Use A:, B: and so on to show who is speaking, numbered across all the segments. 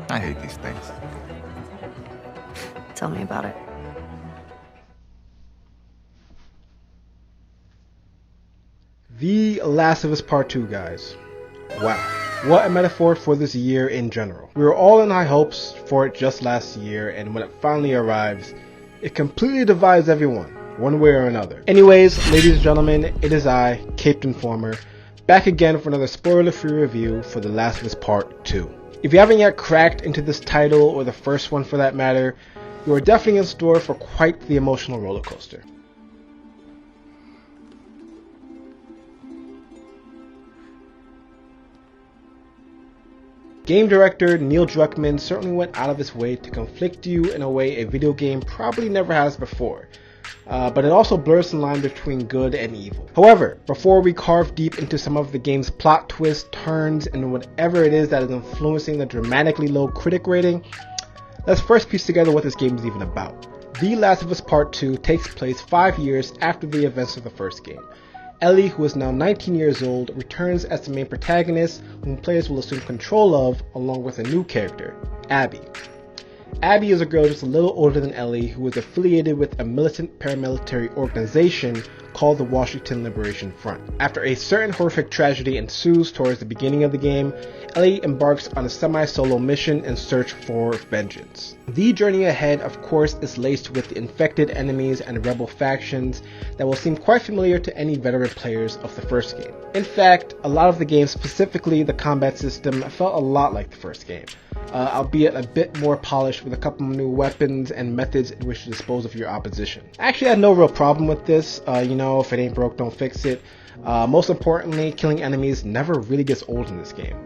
A: I hate these things.
B: Tell me about it.
C: The Last of Us Part 2, guys. Wow. What a metaphor for this year in general. We were all in high hopes for it just last year, and when it finally arrives, it completely divides everyone, one way or another. Anyways, ladies and gentlemen, it is I, Caped Informer, back again for another spoiler-free review for The Last of Us Part 2. If you haven't yet cracked into this title, or the first one for that matter, you are definitely in store for quite the emotional roller coaster. Game director Neil Druckmann certainly went out of his way to conflict you in a way a video game probably never has before, but it also blurs the line between good and evil. However, before we carve deep into some of the game's plot twists, turns, and whatever it is that is influencing the dramatically low critic rating, let's first piece together what this game is even about. The Last of Us Part 2 takes place 5 years after the events of the first game. Ellie, who is now 19 years old, returns as the main protagonist, whom players will assume control of, along with a new character, Abby. Abby is a girl just a little older than Ellie, who is affiliated with a militant paramilitary organization called the Washington Liberation Front. After a certain horrific tragedy ensues towards the beginning of the game, Ellie embarks on a semi-solo mission in search for vengeance. The journey ahead, of course, is laced with infected enemies and rebel factions that will seem quite familiar to any veteran players of the first game. In fact, a lot of the game, specifically the combat system, felt a lot like the first game, albeit a bit more polished with a couple of new weapons and methods in which to dispose of your opposition. I actually had no real problem with this, if it ain't broke, don't fix it. Most importantly, killing enemies never really gets old in this game.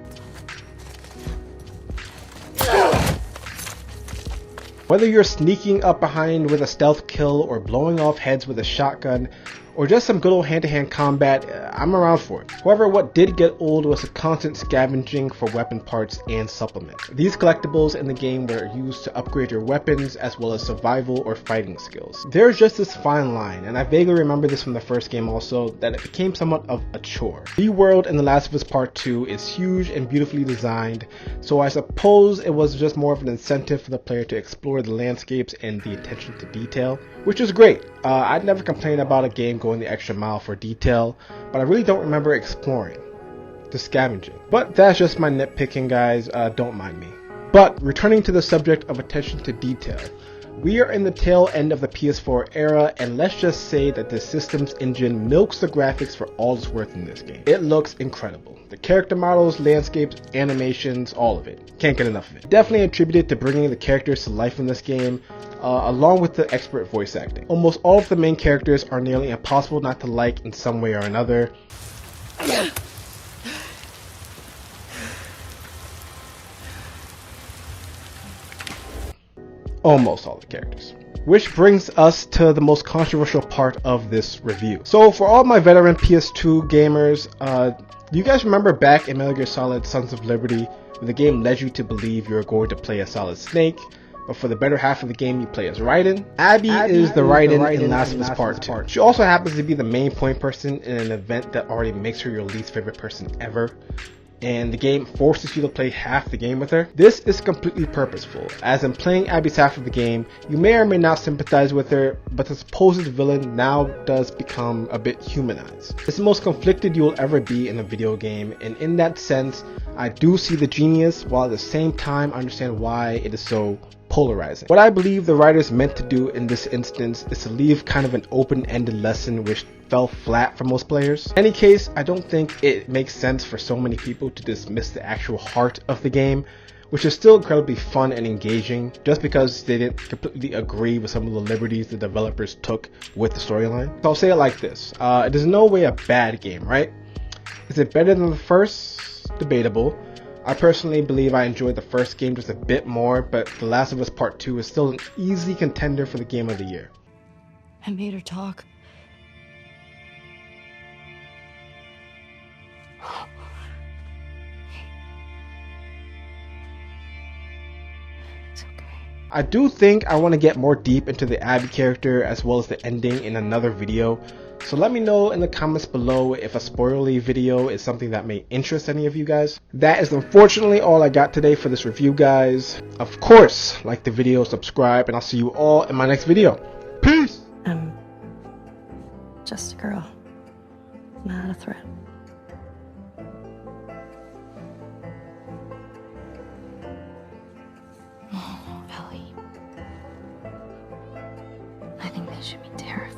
C: Whether you're sneaking up behind with a stealth kill or blowing off heads with a shotgun, or just some good old hand-to-hand combat, I'm around for it. However, what did get old was the constant scavenging for weapon parts and supplements. These collectibles in the game were used to upgrade your weapons as well as survival or fighting skills. There's just this fine line, and I vaguely remember this from the first game also, that it became somewhat of a chore. The world in The Last of Us Part 2 is huge and beautifully designed, so I suppose it was just more of an incentive for the player to explore the landscapes and the attention to detail, which is great. I'd never complain about a game going the extra mile for detail, but I really don't remember exploring, the scavenging. But that's just my nitpicking, guys, don't mind me. But returning to the subject of attention to detail, we are in the tail end of the PS4 era, and let's just say that the system's engine milks the graphics for all it's worth in this game. It looks incredible. The character models, landscapes, animations, all of it. Can't get enough of it. Definitely attributed to bringing the characters to life in this game, along with the expert voice acting. Almost all of the main characters are nearly impossible not to like in some way or another. Almost all the characters. Which brings us to the most controversial part of this review. So for all my veteran PS2 gamers, do you guys remember back in Metal Gear Solid Sons of Liberty, when the game led you to believe you were going to play as Solid Snake, but for the better half of the game you play as Raiden? Abby is the Raiden in Last of Us Part 2. She also happens to be the main point person in an event that already makes her your least favorite person ever, and the game forces you to play half the game with her. This is completely purposeful, as in playing Abby's half of the game, you may or may not sympathize with her, but the supposed villain now does become a bit humanized. It's the most conflicted you will ever be in a video game, and in that sense, I do see the genius, while at the same time understand why it is so polarizing. What I believe the writers meant to do in this instance is to leave kind of an open-ended lesson which fell flat for most players. In any case, I don't think it makes sense for so many people to dismiss the actual heart of the game, which is still incredibly fun and engaging, just because they didn't completely agree with some of the liberties the developers took with the storyline. So I'll say it like this, it is in no way a bad game, right? Is it better than the first? Debatable. I personally believe I enjoyed the first game just a bit more, but The Last of Us Part 2 is still an easy contender for the game of the year.
B: I made her talk. It's okay.
C: I do think I want to get more deep into the Abby character as well as the ending in another video. So let me know in the comments below if a spoilerly video is something that may interest any of you guys. That is unfortunately all I got today for this review, guys. Of course, like the video, subscribe, and I'll see you all in my next video. Peace!
B: I'm just a girl, not a threat. Oh, Ellie. I think they should be terrified.